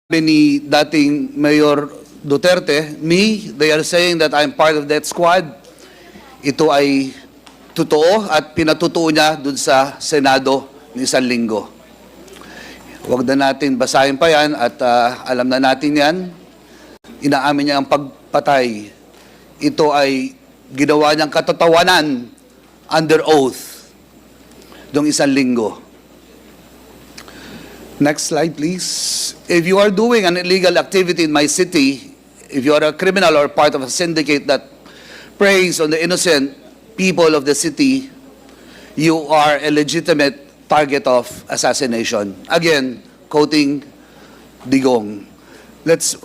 ni dating Mayor Duterte, they are saying that I'm part of that squad. Ito ay totoo at pinatutuo niya dun sa Senado ni isang linggo. Huwag na natin basahin pa yan at alam na natin yan. Inaamin niya ang pagpatay. Ito ay ginawa niyang katatawanan under oath dung isang linggo. Next slide, please. If you are doing an illegal activity in my city, if you are a criminal or part of a syndicate that preys on the innocent people of the city, you are a legitimate target of assassination. Again, quoting Digong. Let's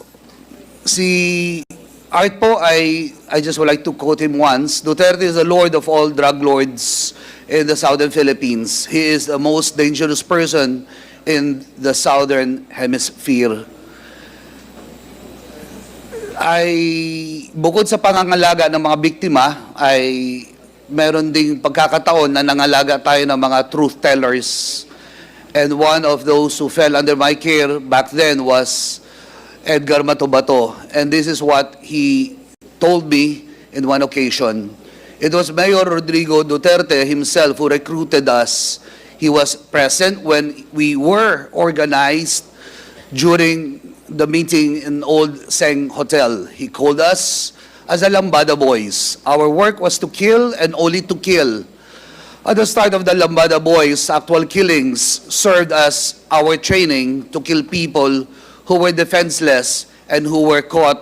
see. Art po, I just would like to quote him once. Duterte is the lord of all drug lords in the southern Philippines. He is the most dangerous person in the southern hemisphere. Bukod sa pangangalaga ng mga biktima, ay meron ding pagkakataon na nangalaga tayo ng mga truth tellers. And one of those who fell under my care back then was Edgar Matubato. And this is what he told me in one occasion. It was Mayor Rodrigo Duterte himself who recruited us. He was present when we were organized during the meeting in Old Seng Hotel. He called us as a Lambada Boys. Our work was to kill and only to kill. At the start of the Lambada Boys, actual killings served as our training to kill people who were defenseless and who were caught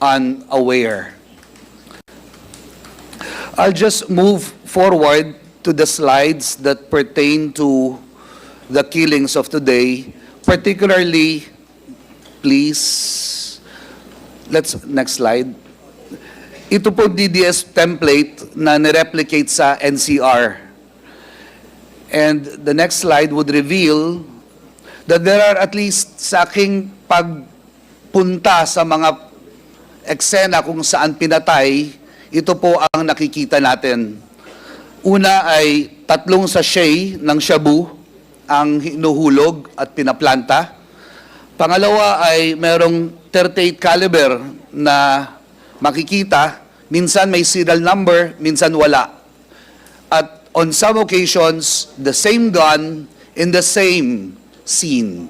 unaware. I'll just move forward to the slides that pertain to the killings of today, particularly, please, next slide. Ito po DDS template na nireplicate sa NCR. And the next slide would reveal that there are at least sa aking pagpunta sa mga eksena kung saan pinatay, ito po ang nakikita natin. Una ay 3 sachet ng shabu ang hinuhulog at pinaplanta. Pangalawa ay merong 38 caliber na makikita, minsan may serial number, minsan wala. At on some occasions, the same gun in the same scene.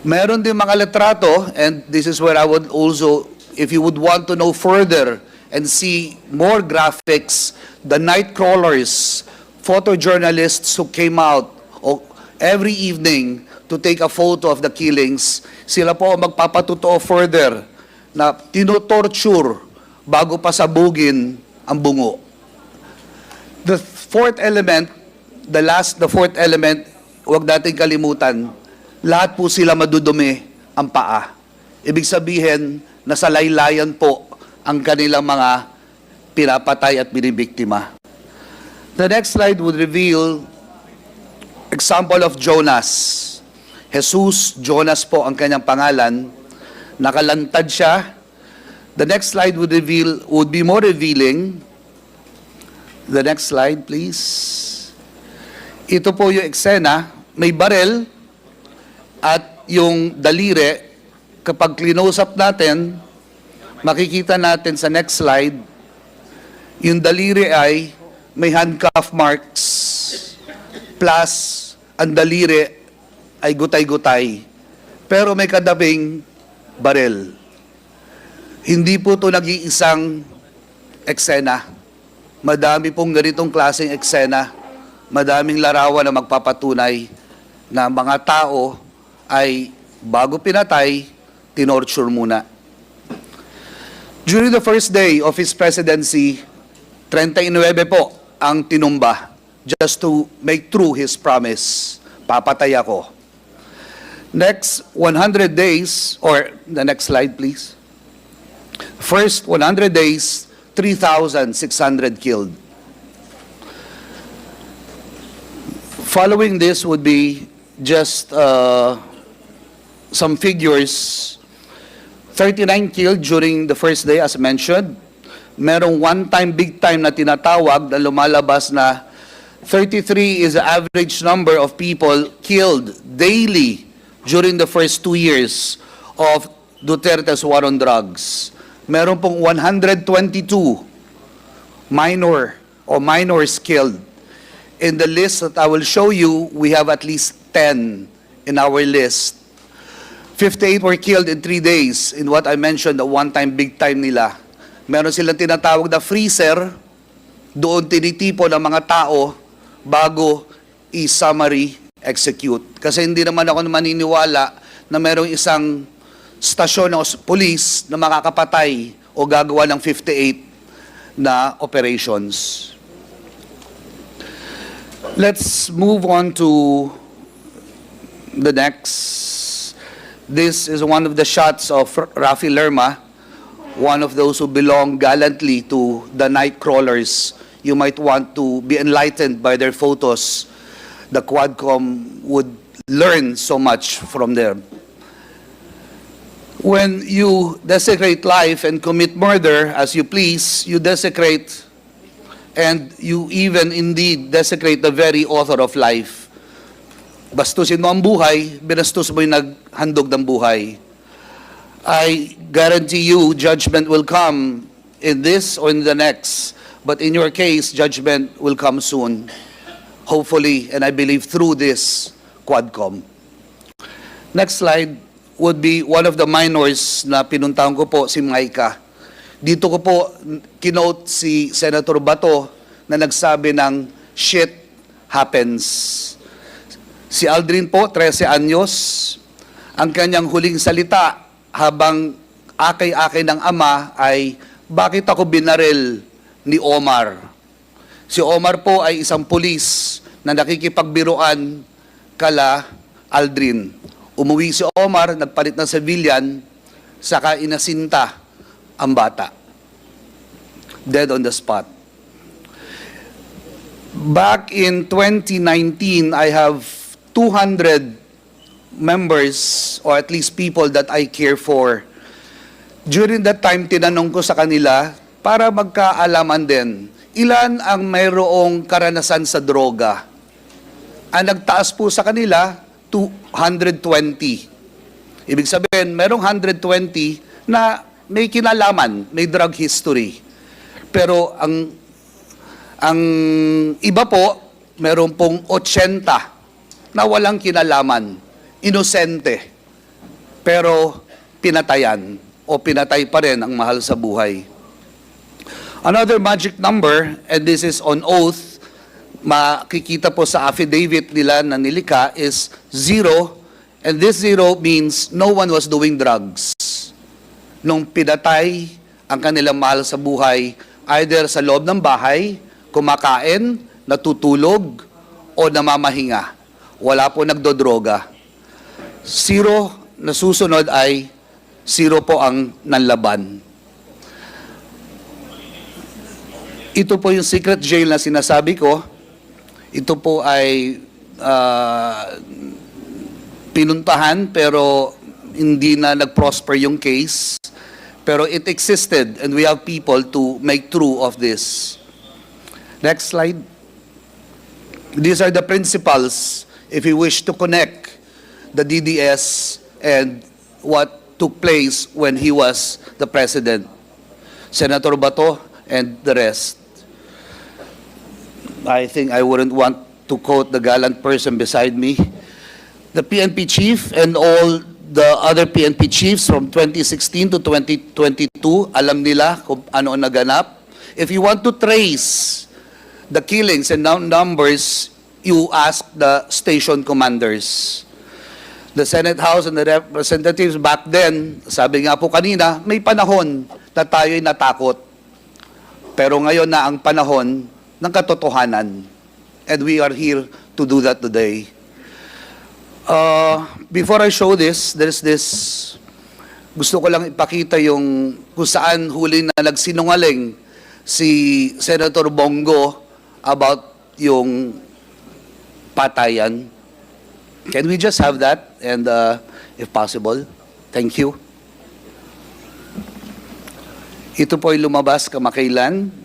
Meron din mga litrato, and this is where I would also, if you would want to know further and see more graphics, the night crawlers, photojournalists who came out every evening to take a photo of the killings, sila po magpapatutuo further na tinotorture bago pasabugin ang bungo. The fourth element, huwag natin kalimutan, lahat po sila madudumi ang paa. Ibig sabihin, nasa laylayan po ang kanilang mga pinapatay at binibiktima. The next slide would reveal example of Jonas. Jesus Jonas po ang kanyang pangalan. Nakalantad siya. The next slide would be more revealing. The next slide, please. Ito po yung eksena. May barel at yung daliri. Kapag close up natin, makikita natin sa next slide, yung daliri ay may handcuff marks plus ang daliri ay gutay-gutay. Pero may kadabing barel. Hindi po ito nag-iisang eksena. Madami pong ganitong klaseng eksena. Madaming larawan na magpapatunay na mga tao ay bago pinatay, tinorture muna. During the first day of his presidency, 39 po ang tinumba just to make true his promise. Papatay ako. Next 100 days, or the next slide please. First 100 days, 3,600 killed. Following this would be just some figures. 39 killed during the first day as mentioned. Merong one-time, big-time na tinatawag na lumalabas na 33 is the average number of people killed daily during the first 2 years of Duterte's war on drugs. Meron pong 122 minor or minors killed. In the list that I will show you, we have at least 10 in our list. 58 were killed in 3 days in what I mentioned, the one-time, big-time nila. Meron silang tinatawag na freezer, doon tinitipon ang mga tao bago i-summary execute. Kasi hindi naman ako maniniwala na merong isang stasyon ng police na makakapatay o gagawa ng 58 na operations. Let's move on to the next. This is one of the shots of Rafi Lerma, one of those who belong gallantly to the night crawlers. You might want to be enlightened by their photos. The Quadcom would learn so much from them. When you desecrate life and commit murder as you please, you desecrate and you even indeed desecrate the very author of life. Bastusin mo ang buhay, binastos mo yung naghandog ng buhay. I guarantee you, judgment will come in this or in the next. But in your case, judgment will come soon. Hopefully, and I believe through this Quadcom. Next slide would be one of the minors na pinuntahan ko po, si Micah. Dito ko po kinote si Senator Bato na nagsabi ng shit happens. Si Aldrin po, 13 anyos, ang kanyang huling salita habang akay-akay ng ama ay, bakit ako binaril ni Omar? Si Omar po ay isang pulis na nakikipagbiruan kala Aldrin. Umuwi si Omar, nagpalit ng civilian, saka inasinta ang bata. Dead on the spot. Back in 2019, I have 200 members, or at least people that I care for. During that time, tinanong ko sa kanila, para magkaalaman din, ilan ang mayroong karanasan sa droga? Ang nagtaas po sa kanila, 220. Ibig sabihin, merong 120 na may kinalaman, may drug history. Pero ang iba po, meron pong 80 na walang kinalaman, inosente, pero pinatayan o pinatay pa rin ang mahal sa buhay. Another magic number, and this is on oath, makikita po sa affidavit nila na nilika, is 0, and this 0 means no one was doing drugs nung pinatay ang kanilang mahal sa buhay, either sa loob ng bahay, kumakain, natutulog, o namamahinga. Wala po nagdodroga. 0 na susunod ay 0 po ang nanlaban. Ito po yung secret jail na sinasabi ko. Ito po ay pinuntahan pero hindi na nag-prosper yung case. Pero it existed and we have people to make true of this. Next slide. These are the principles if you wish to connect the DDS and what took place when he was the president. Senator Bato and the rest. I think I wouldn't want to quote the gallant person beside me. The PNP chief and all the other PNP chiefs from 2016 to 2022, alam nila kung ano ang naganap. If you want to trace the killings and numbers, you ask the station commanders. The Senate House and the representatives back then, sabi nga po kanina, may panahon na tayo'y natakot. Pero ngayon na ang panahon ng katotohanan. And we are here to do that today. Before I show this, there's this, gusto ko lang ipakita yung kung saan huli na nagsinungaling si Senator Bongo about yung patayan. Can we just have that? And if possible, thank you. Ito po ay lumabas kamakailan.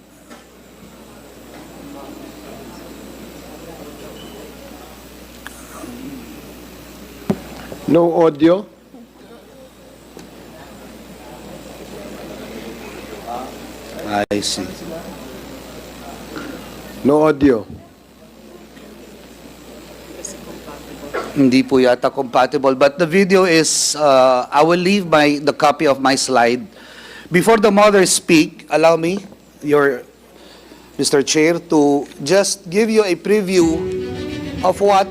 No audio? I see. No audio. Hindi po yata compatible. But the video is, I will leave the copy of my slide. Before the mothers speak, allow me, Mr. Chair, to just give you a preview of what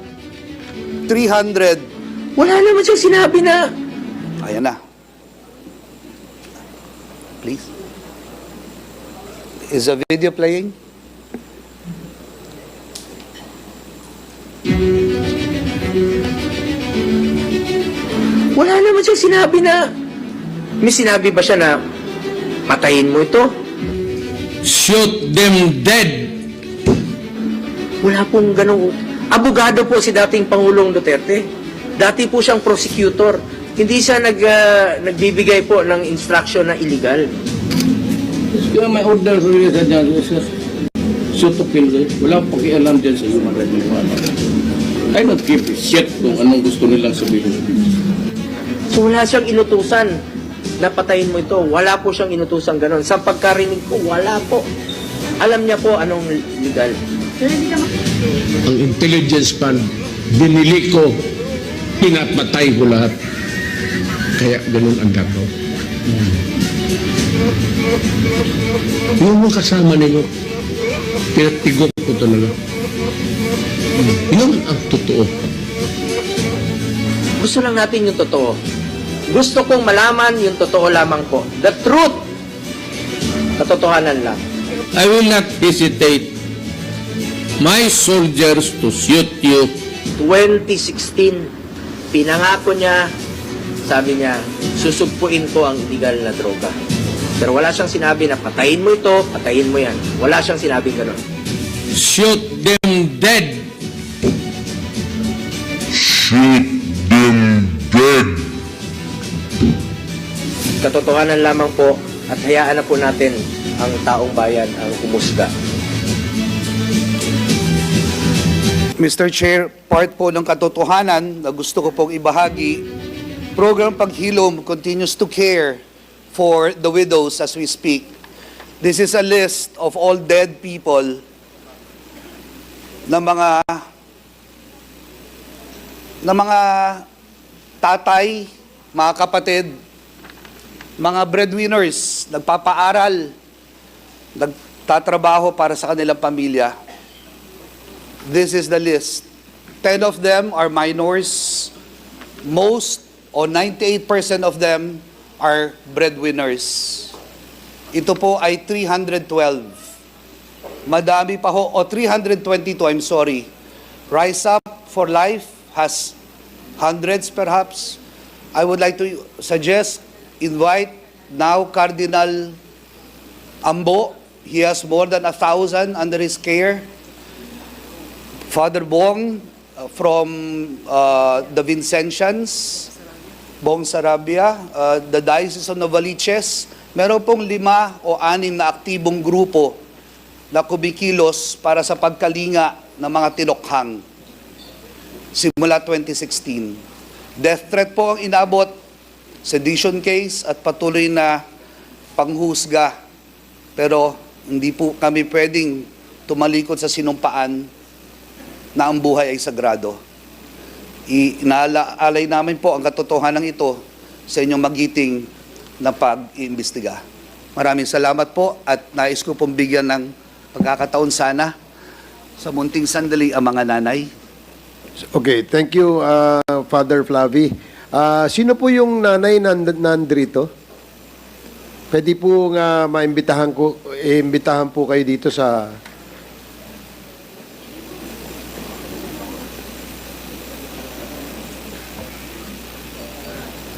300, Wala naman siyang sinabi na ayan na. Please. Is the video playing? wala naman siyang sinabi na may sinabi ba siya na patayin mo ito? Shoot them dead. Wala pong ganong abogado po si dating Pangulong Duterte. Dati po siyang prosecutor. Hindi siya nagbibigay po ng instruction na illegal. Kaya may order sa rin sa dyan. Shoot to kill. Wala akong pakialam dyan sa human rights. I don't give a shit kung anong gusto nilang sabihin. So wala siyang inutusan na patayin mo ito. Wala po siyang inutusan ganon. Sa pagkarinig ko, wala po. Alam niya po anong legal. Ang intelligence fund, binili ko, pinapatay ko lahat. Kaya ganun ang gagaw. Yung mga kasama ninyo, pinatigok ko talaga. Yun ang totoo. Gusto lang natin yung totoo. Gusto kong malaman yung totoo lamang po. The truth. Katotohanan lang. I will not hesitate my soldiers to shoot you. 2016, pinangako niya, sabi niya, susugpuin ko ang illegal na droga. Pero wala siyang sinabi na patayin mo ito, patayin mo yan. Wala siyang sinabing gano'n. Shoot them dead. Katotohanan lamang po at hayaan na po natin ang taong bayan ang humusga. Mr. Chair, part po ng katotohanan na gusto ko pong ibahagi, program Paghilom continues to care for the widows as we speak. This is a list of all dead people na mga tatay, mga kapatid, mga breadwinners, nagpapaaral, nagtatrabaho para sa kanilang pamilya. This is the list. 10 of them are minors. Most o 98% of them are breadwinners. Ito po ay 312. Madami pa ho, o 322, I'm sorry. Rise Up for Life has hundreds perhaps. I would like to suggest, invite now Cardinal Ambo. He has more than 1,000 under his care. Father Bong from the Vincentians, Bong Sarabia, the Diocese of Novaliches, meron pong 5 o 6 na aktibong grupo na kumikilos para sa pagkalinga ng mga tinokhang simula 2016. Death threat po ang inabot, sedition case at patuloy na panghusga. Pero hindi po kami pwedeng tumalikod sa sinumpaan na ang buhay ay sagrado. Inaalay namin po ang katotohanan ito sa inyong magiting na pag-iimbestiga. Maraming salamat po at nais ko pong bigyan ng pagkakataon sana sa munting sandali ang mga nanay. Okay, thank you, Father Flavi. Sino po yung nanay nandito? Pwede po nga imbitahan po kayo dito sa...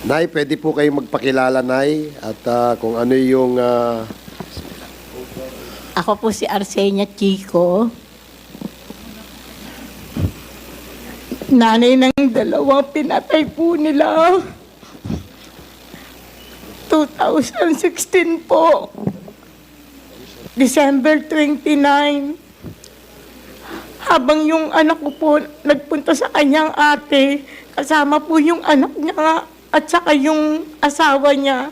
Nay, pwede po kayong magpakilala, Nay, at kung ano yung... Ako po si Arsenia Chico. Nanay ng 2, pinatay po nila. 2016 po. December 29. Habang yung anak ko po nagpunta sa kanyang ate, kasama po yung anak niya at saka yung asawa niya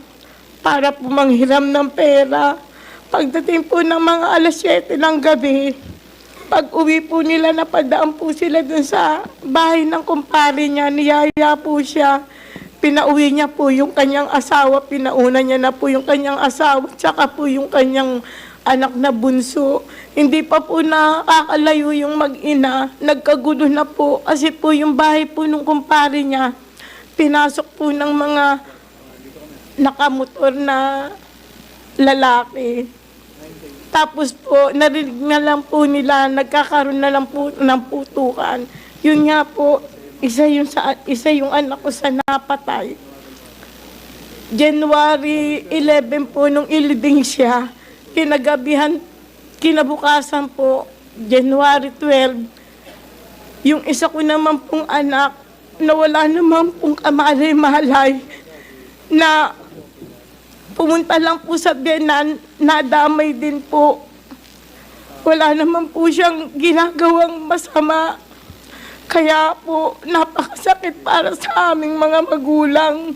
para po manghiram ng pera. Pagdating po ng mga alas 7 ng gabi, pag uwi po nila, napadaan po sila dun sa bahay ng kumpare niya, niyaya po siya. Pinauwi niya po yung kanyang asawa, pinauna niya na po yung kanyang asawa, tsaka po yung kanyang anak na bunso. Hindi pa po nakakalayo yung mag-ina, nagkagulo na po kasi po yung bahay po nung kumpare niya, pinasok po ng mga nakamotor na lalaki. Tapos po, narinig na lang po nila, nagkakaroon na lang po ng putukan. Yun nga po, isa yung anak ko sa napatay. January 11 po, nung ilibing siya, kinabukasan po, January 12, yung isa ko naman pong anak, na wala naman pong kamalay-malay, na pumunta lang po sa Bienan, nadamay din po. Wala naman po siyang ginagawang masama. Kaya po, napakasakit para sa aming mga magulang.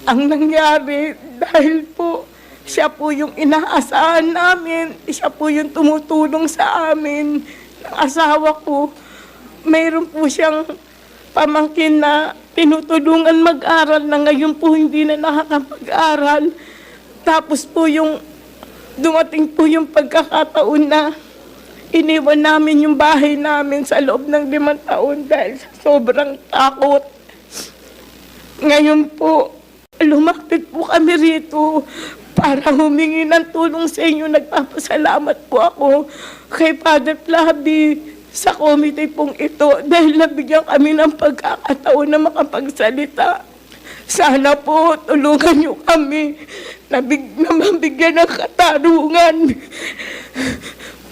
Ang nangyari, dahil po, siya po yung inaasahan namin, siya po yung tumutulong sa amin. Ng asawa ko, mayroon po siyang pamangkin na tinutulungan mag-aral na ngayon po hindi na nakakapag-aral. Tapos po yung dumating po yung pagkakataon na iniwan namin yung bahay namin sa loob ng 5 taon dahil sa sobrang takot. Ngayon po, lumapit po kami rito para humingi ng tulong sa inyo. Nagpapasalamat po ako kay Father Flavi sa committee pong ito dahil nabigyan kami ng pagkakataon na makapagsalita. Sana po tulungan niyo kami na mabigyan ng katarungan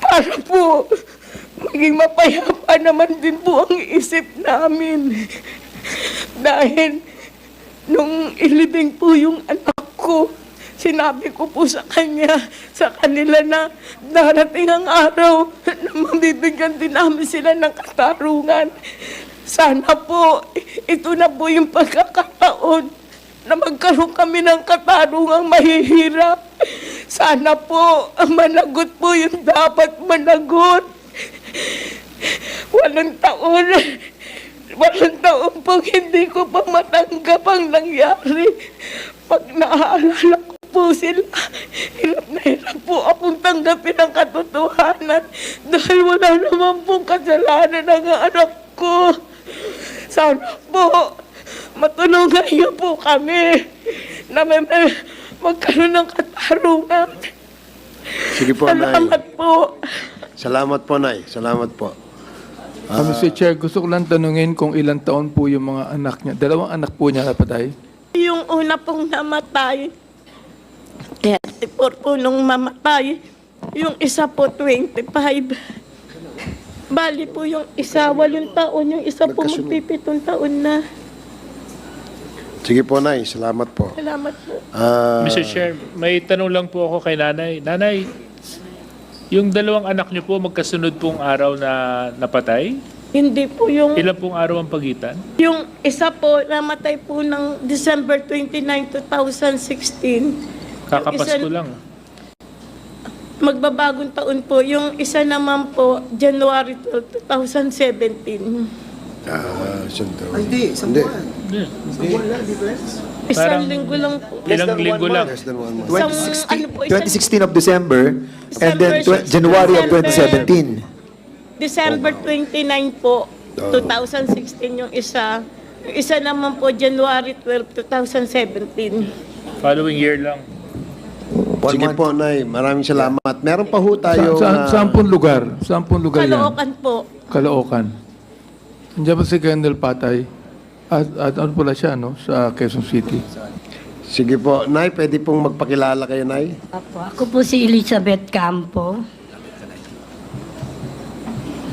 para po maging mapayapa naman din po ang isip namin. Dahil nung ilibing po yung anak ko, sinabi ko po sa kanila na darating ang araw na mabibigyan din namin sila ng katarungan. Sana po, ito na po yung pagkakataon na magkaroon kami ng katarungang mahihirap. Sana po, managot po yung dapat managot. Walang taon pag hindi ko pa matanggap ang nangyari. Pag naaalala ko po sila, hirap na hirap po akong tanggapin ang katotohanan dahil wala naman pong kasalanan ng anak ko. Sana po, matulungan niyo po kami na magkaroon ng katarungan. Sige po, Nay. Salamat po. Salamat po, Nay. Salamat po. Mr. Chair, gusto ko lang tanungin kung ilang taon po yung mga anak niya. 2 anak po niya napatay. Yung una pong namatay, 34 po nung mamatay. Yung isa po, 25. Bali po yung isa, 8 taon. Yung isa po, Magkasunod. 7 taon na. Sige po, Nay. Salamat po. Salamat po. Mr. Chair, may tanong lang po ako kay Nanay. Nanay, yung 2 anak niyo po magkasunod pong araw na napatay? Hindi po yung... Ilan pong araw ang pagitan? Yung isa po, namatay po ng December 29, 2016. Kakapasko lang. Magbabagong taon po. Yung isa naman po, January 12, 2017. Santo. Hindi, isang buwan. Yeah. Isang buwan lang, di ba? Isang Parang- linggo lang po. Ilang linggo lang. Less than 1 month. Isang- ano po, isang- 2016 of December, and then December 16, January of December. 2017. December 29 po, 2016 yung isa. Yung isa naman po, January 12, 2017. Following year lang. Sige po, Nay. Maraming salamat. Meron pa ho tayo. Saan pong lugar? Saan pong lugar yan? Caloocan po. Caloocan. Andiyan ba si Kendall Patay? At ano pala siya, no? Sa Quezon City. Sige po. Nay, pwede pong magpakilala kayo, Nay? Ako po si Elizabeth Campo.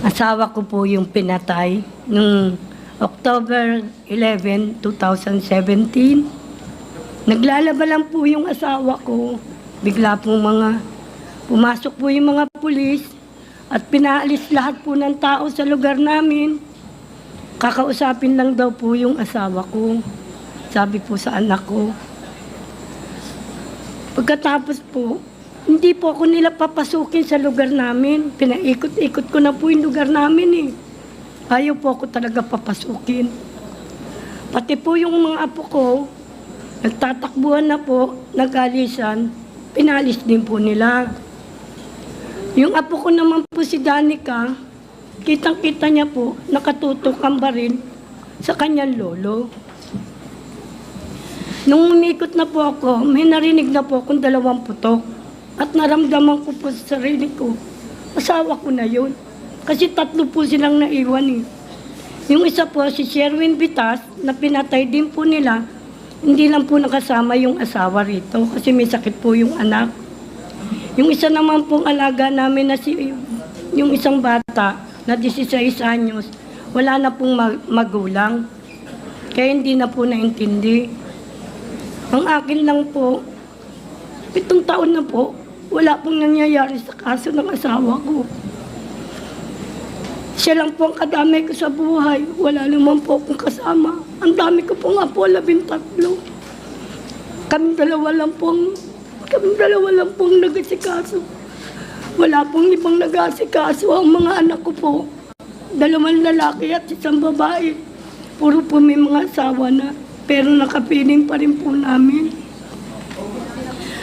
Asawa ko po yung pinatay noong October 11, 2017. Naglalaba lang po yung asawa ko. Bigla po pumasok po yung mga pulis at pinaalis lahat po ng tao sa lugar namin. Kakausapin lang daw po yung asawa ko. Sabi po sa anak ko. Pagkatapos po, hindi po ako nila papasukin sa lugar namin. Pinaikot-ikot ko na po yung lugar namin eh. Ayaw po ako talaga papasukin. Pati po yung mga apo ko, nagtatakbuhan na po, nag-alisan, pinalis din po nila. Yung apo ko naman po si Danica, kitang-kita niya po, nakatutok ang baril sa kanyang lolo. Nung umikot na po ako, may narinig na po akong 2 putok. At naramdaman ko po sa sarili ko, asawa ko na yun. Kasi 3 po silang naiwan eh. Yung isa po, si Sherwin Vitas, na pinatay din po nila, hindi lang po nakasama yung asawa rito kasi may sakit po yung anak. Yung isa naman pong alaga namin na yung isang bata na 16 anyos, wala na pong magulang. Kaya hindi na po naintindi. Ang akin lang po, 7 taon na po, wala pong nangyayari sa kaso ng asawa ko. Siya lang po ang kadamay ko sa buhay. Wala naman po akong kasama. Ang dami ko po nga po, 13. Kaming dalawa lang pong nagasikaso. Wala pong ibang nagasikaso. Ang mga anak ko po, 2 lalaki at 1 babae. Puro po may mga asawa na. Pero nakapiling pa rin po namin.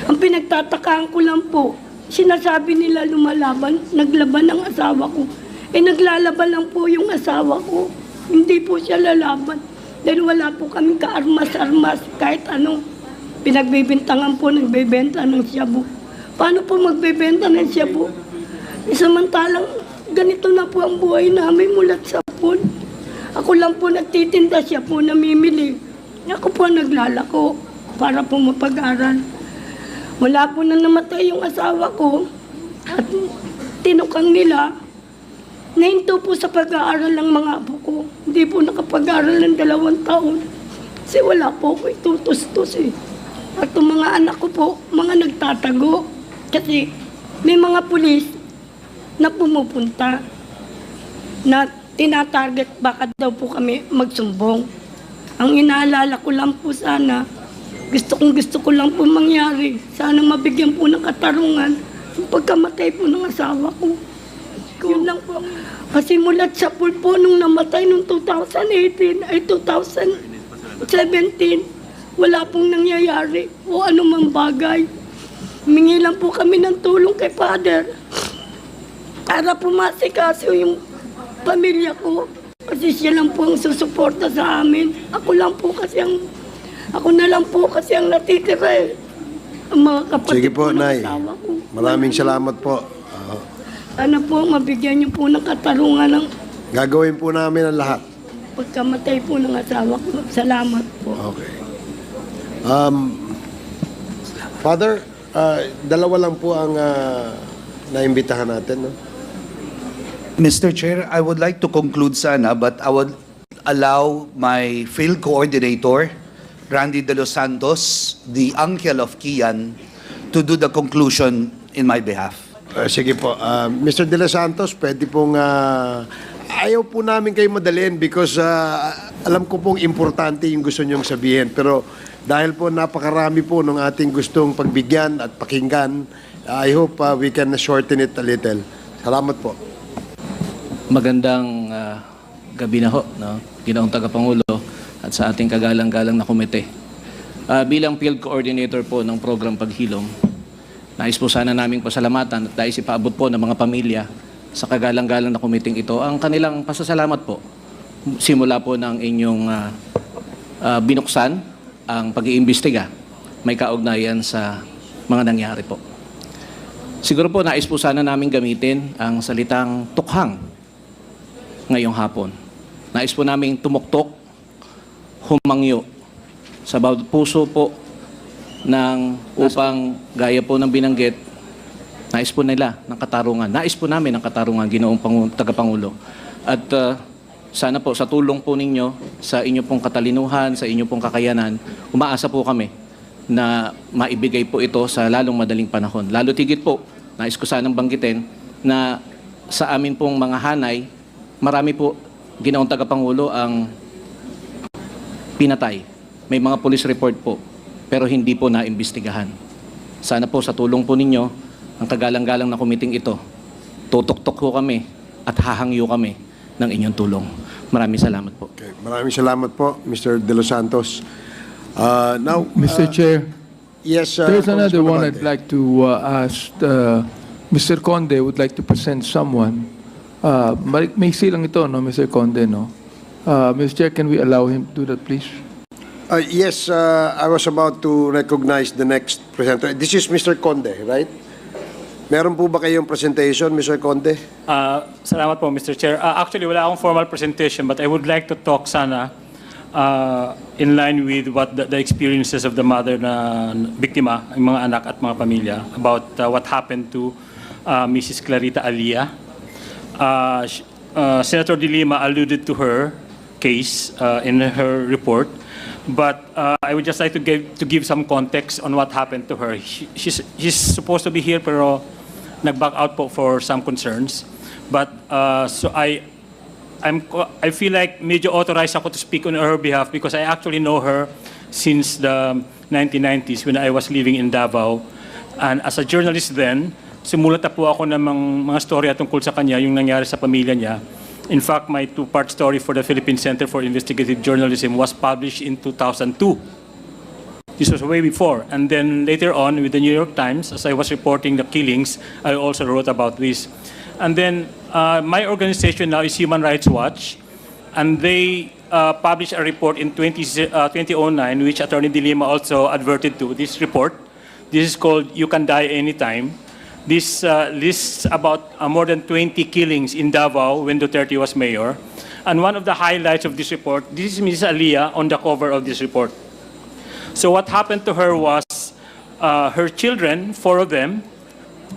Ang pinagtatakaan ko lang po, sinasabi nila lumalaban, naglaban ang asawa ko. Naglalaban lang po yung asawa ko. Hindi po siya lalaban. Dahil wala po kaming kaarmas-armas kahit ano. Pinagbibintangan po, nagbebenta ng shabu. Paano po magbebenta ng shabu? Samantalang ganito na po ang buhay namin mulat sa pool. Ako lang po nagtitinda, siya po namimili. Ako po naglalako para po mapag-aral. Wala po na namatay yung asawa ko at tinukang nila. Nahinto po sa pag-aaral ng mga apo ko. Hindi po nakapag-aaral ng 2 taon. Kasi wala po ko itutustos eh. At yung mga anak ko po, mga nagtatago. Kasi may mga pulis na pumupunta na tinatarget baka daw po kami magsumbong. Ang inaalala ko lang po sana, gusto ko lang po mangyari. Sana mabigyan po ng katarungan yung pagkamatay po ng asawa ko. Yun lang po. Kasi mulat sa pool po nung namatay nung 2018 ay 2017, wala pong nangyayari o anumang bagay. Humingi lang po kami ng tulong kay Father para pumasikaso yung pamilya ko. Kasi siya lang po ang susuporta sa amin. Ako na lang po kasi ang natitira eh. Ang mga kapatid Sige po, ng Nay. asawa ko. Maraming salamat po. Sana po mabigyan niyo po ng katarungan ng Gagawin po namin ang lahat. pagkamatay po ng asawa ko. Salamat po. Okay. Father, 2 lang po ang naimbitahan natin, no? Mr. Chair, I would like to conclude sana, but I would allow my field coordinator, Randy De Los Santos, the uncle of Kian, to do the conclusion in my behalf. Sige po. Mr. De Los Santos, pwede pong... ayaw po namin kayo madalhin because alam ko pong importante yung gusto nyong sabihin. Pero dahil po napakarami po ng ating gustong pagbigyan at pakinggan, I hope we can shorten it a little. Salamat po. Magandang gabi na ho, no? Ginoong Tagapangulo at sa ating kagalang-galang na komite. Bilang field coordinator po ng program Paghilom, nais po sana naming pasalamatan at nais ipaabot po ng mga pamilya sa kagalang-galang na komiting ito ang kanilang pasasalamat po. Simula po ng inyong binuksan ang pag-iimbestiga, may kaugnayan sa mga nangyari po. Siguro po nais po sana namin gamitin ang salitang tukhang ngayong hapon. Nais po namin tumuktok, humangyo sa bawat puso po upang gaya po ng binanggit, nais po nila ng katarungan. Nais po namin ng katarungan, Ginoong Tagapangulo. At sana po sa tulong po ninyo, sa inyo pong katalinuhan, sa inyo pong kakayanan, umaasa po kami na maibigay po ito sa lalong madaling panahon. Lalo tigit po, nais ko sanang banggitin na sa amin pong mga hanay, marami po Ginoong Tagapangulo ang pinatay. May mga police report po, pero hindi po naimbestigahan. Sana po sa tulong po ninyo, ang kagalang-galang na komiting ito, tutok-tok po kami at hahangyo kami ng inyong tulong. Maraming salamat po. Okay. Maraming salamat po, Mr. De Los Santos. Now, Mr. Chair, yes, there's another Congressman one Abante. I'd like to ask. Mr. Conde would like to present someone. May silang ito, no, Mr. Conde, no? Mr. Chair, can we allow him to do that, please? Yes, I was about to recognize the next presenter. This is Mr. Conde, right? Meron po ba kayong presentation, Mr. Conde? Salamat po, Mr. Chair. Actually, wala akong formal presentation, but I would like to talk sana in line with what the experiences of the mother na biktima, yung mga anak at mga pamilya, about what happened to Mrs. Clarita Alia. Senator De Lima alluded to her case in her report, but I would just like to give some context on what happened to her. She's supposed to be here, pero nag-back out po for some concerns. But so I feel like medyo authorized ako to speak on her behalf because I actually know her since the 1990s when I was living in Davao. And as a journalist then, sumulat na po ako ng mga storya tungkol sa kanya, yung nangyari sa pamilya niya. In fact, my two-part story for the Philippine Center for Investigative Journalism was published in 2002. This was way before. And then later on, with the New York Times, as I was reporting the killings, I also wrote about this. And then my organization now is Human Rights Watch, and they published a report in 2009, which Attorney De Lima also adverted to, this report. This is called You Can Die Anytime. This lists about more than 20 killings in Davao when Duterte was mayor. And one of the highlights of this report, this is Mrs. Alia on the cover of this report. So what happened to her was her children, 4 of them,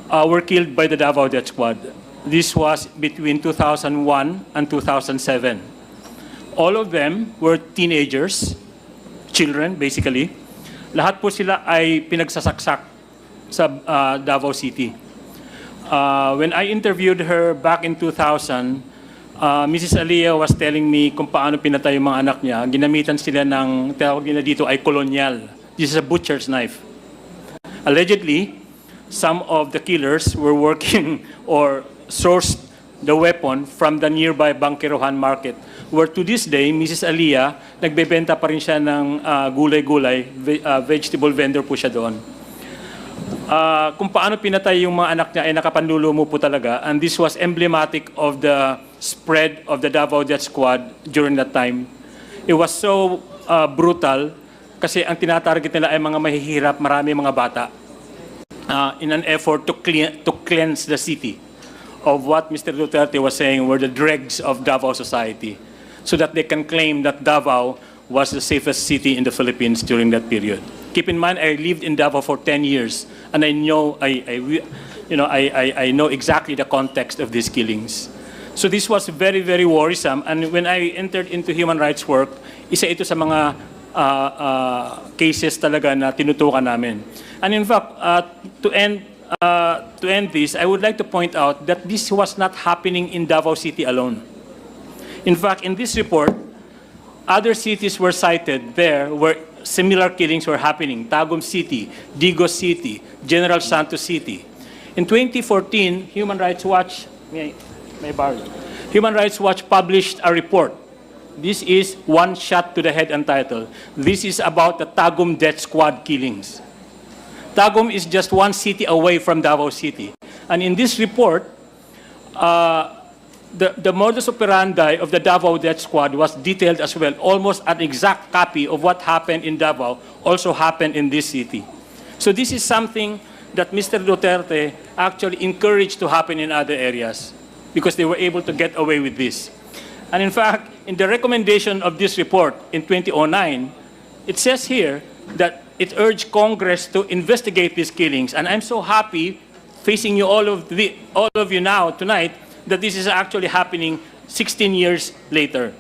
were killed by the Davao Death Squad. This was between 2001 and 2007. All of them were teenagers, children basically. Lahat po sila ay pinagsasaksak sa Davao City. When I interviewed her back in 2000, Mrs. Alia was telling me kung paano pinatay yung mga anak niya. Ginamitan sila ng, tawag nila dito ay kolonyal. This is a butcher's knife. Allegedly, some of the killers were working or sourced the weapon from the nearby Bangkerohan market, where to this day, Mrs. Alia, nagbebenta pa rin siya ng gulay-gulay, vegetable vendor po siya doon. Kung paano pinatay yung mga anak niya ay nakapanlulumo po talaga, and this was emblematic of the spread of the Davao Death Squad during that time. It was so brutal kasi ang tinatarget nila ay mga mahihirap, marami mga bata, in an effort to cleanse the city of what Mr. Duterte was saying were the dregs of Davao society, so that they can claim that Davao was the safest city in the Philippines during that period. Keep in mind, I lived in Davao for 10 years, and I know, I know exactly the context of these killings. So this was very, very worrisome. And when I entered into human rights work, isa ito sa mga cases talaga na tinutukan namin. And in fact, to end this, I would like to point out that this was not happening in Davao City alone. In fact, in this report, other cities were cited there where similar killings were happening. Tagum City, Digos City, General Santos City. In 2014, Human Rights Watch published a report. This is One Shot to the Head entitled. This is about the Tagum Death Squad killings. Tagum is just one city away from Davao City. And in this report, the modus operandi of the Davao Death Squad was detailed as well. Almost an exact copy of what happened in Davao also happened in this city. So this is something that Mr. Duterte actually encouraged to happen in other areas because they were able to get away with this. And in fact, in the recommendation of this report in 2009, it says here that it urged Congress to investigate these killings. And I'm so happy facing you all of you now tonight that this is actually happening 16 years later.